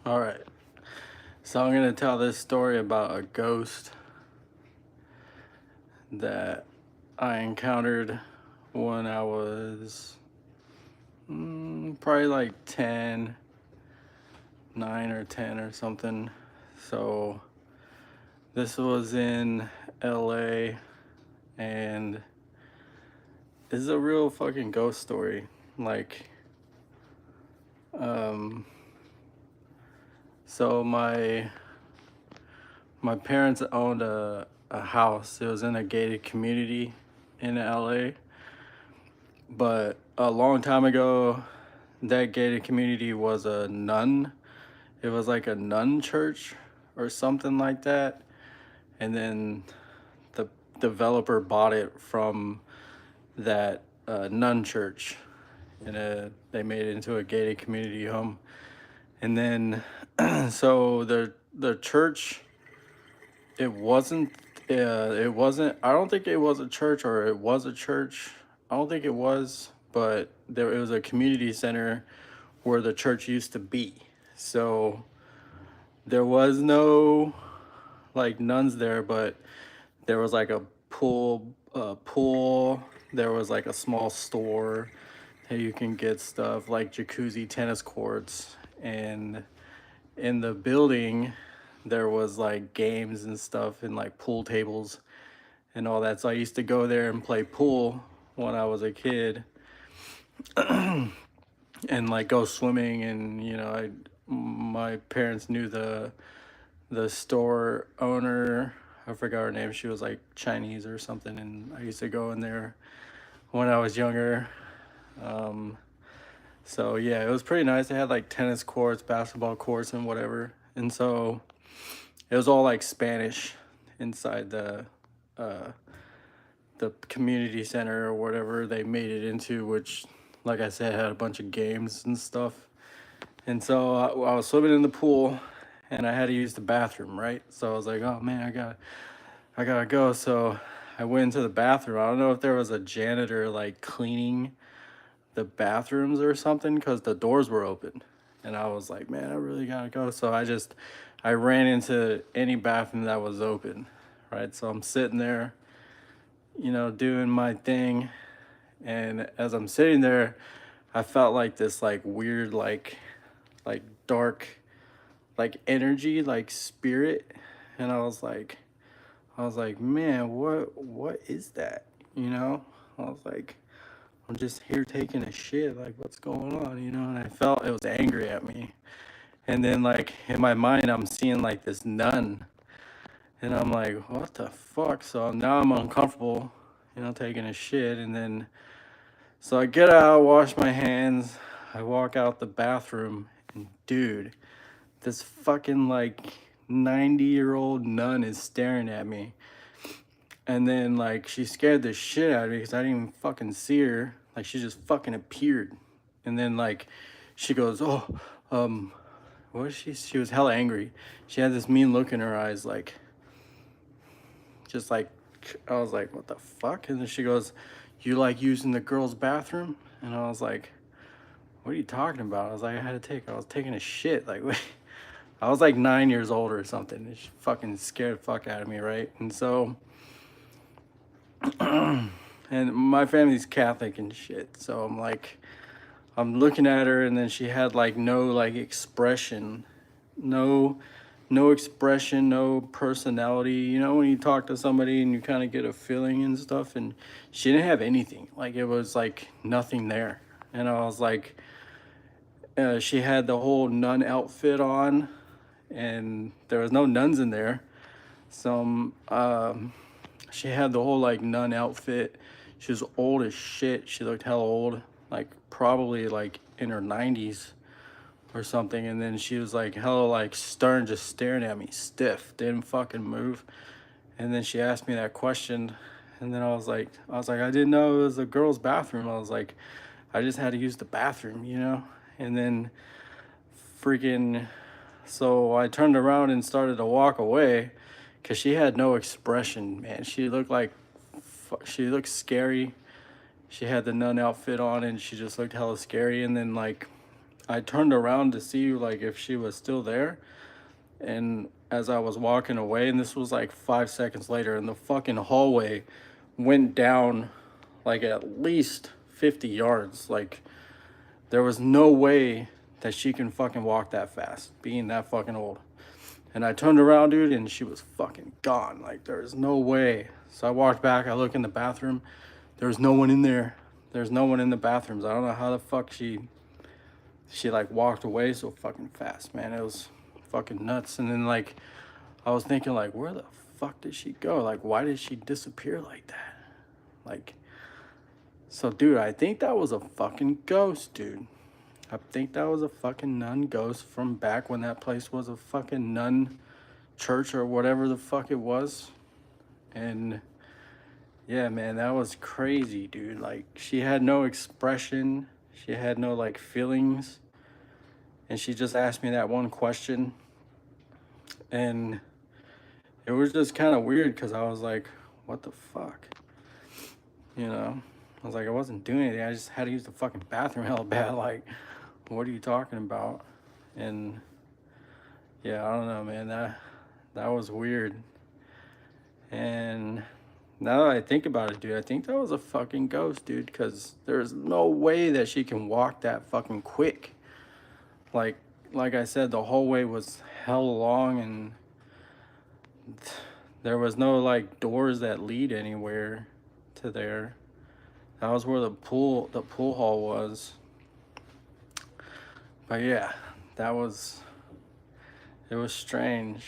All right. So I'm going to tell this story about a ghost that I encountered when I was probably like 10, 9 or 10 or something. So this was in LA, and this is a real fucking ghost story. Like, um, so my parents owned a house. It was in a gated community in LA. But a long time ago, that gated community was a nun. It was like a nun church or something like that. And then the developer bought it from that nun church, and they made it into a gated community home. And then, so the church, it wasn't. It wasn't. I don't think it was a church, or it was a church. I don't think it was, but it was a community center where the church used to be. So there was no like nuns there, but there was like a pool. There was like a small store that you can get stuff like jacuzzi, tennis courts, and in the building there was like games and stuff and like pool tables and all that. So I used to go there and play pool when I was a kid, and like go swimming. And I my parents knew the store owner. I forgot her name. She was like Chinese or something, and I used to go in there when I was younger. Um, so yeah, it was pretty nice. They had like tennis courts, basketball courts, and whatever. And so it was all like Spanish inside uh, the community center or whatever they made it into, which, like I said, had a bunch of games and stuff. And so I was swimming in the pool, and I had to use the bathroom, right? So I was like, oh man, I gotta go. So I went into the bathroom. I don't know if there was a janitor like cleaning the bathrooms or something, because the doors were open. And I was like, man, I really gotta go. So I ran into any bathroom that was open, right? So I'm sitting there, doing my thing. And as I'm sitting there, I felt like this like weird, like dark, like energy, like spirit. And I was like, man, what is that? I was like, I'm just here taking a shit. Like, what's going on? And I felt it was angry at me. And then, like, in my mind, I'm seeing like this nun, and I'm like, what the fuck? So now I'm uncomfortable, taking a shit. And then, so I get out, wash my hands, I walk out the bathroom, and dude, this fucking like 90-year-old nun is staring at me. And then like she scared the shit out of me because I didn't even fucking see her. Like she just fucking appeared. And then like she goes, oh, what is she? She was hella angry. She had this mean look in her eyes, like just like I was like, what the fuck? And then she goes, you like using the girls' bathroom? And I was like, what are you talking about? I was like, I was taking a shit. Like, I was like 9 years old or something. And she fucking scared the fuck out of me, right? And so, and my family's Catholic and shit. So I'm like, I'm looking at her, and then she had like no like expression, no, no expression, no personality. When you talk to somebody and you kind of get a feeling and stuff, and she didn't have anything. Like it was like nothing there. And I was like, she had the whole nun outfit on, and there was no nuns in there. So she had the whole like nun outfit. She was old as shit. She looked hella old, like probably like in her 90s or something. And then she was like hella like stern, just staring at me, stiff, didn't fucking move. And then she asked me that question, and then I was like, I didn't know it was a girl's bathroom. I was like, I just had to use the bathroom. And then freaking, so I turned around and started to walk away, because she had no expression, man. She looked scary. She had the nun outfit on, and she just looked hella scary. And then like I turned around to see like if she was still there, and as I was walking away, and this was like 5 seconds later, and the fucking hallway went down like at least 50 yards. Like there was no way that she can fucking walk that fast, being that fucking old. And I turned around, dude, and she was fucking gone. Like there was no way. So I walked back, I look in the bathroom. There was no one in there. There's no one in the bathrooms. I don't know how the fuck she like walked away so fucking fast, man. It was fucking nuts. And then like I was thinking like, where the fuck did she go? Like why did she disappear like that? Like, so dude, I think that was a fucking ghost, dude. I think that was a fucking nun ghost from back when that place was a fucking nun church or whatever the fuck it was. And yeah, man, that was crazy, dude. Like she had no expression. She had no like feelings. And she just asked me that one question. And it was just kind of weird because I was like, what the fuck? You know? I was like, I wasn't doing anything. I just had to use the fucking bathroom hella bad. Like, what are you talking about? And yeah, I don't know, man. That was weird. And now that I think about it, dude, I think that was a fucking ghost, dude, because there's no way that she can walk that fucking quick. Like I said, the hallway was hell long, and there was no like doors that lead anywhere to there. That was where the pool hall was. But yeah, it was strange.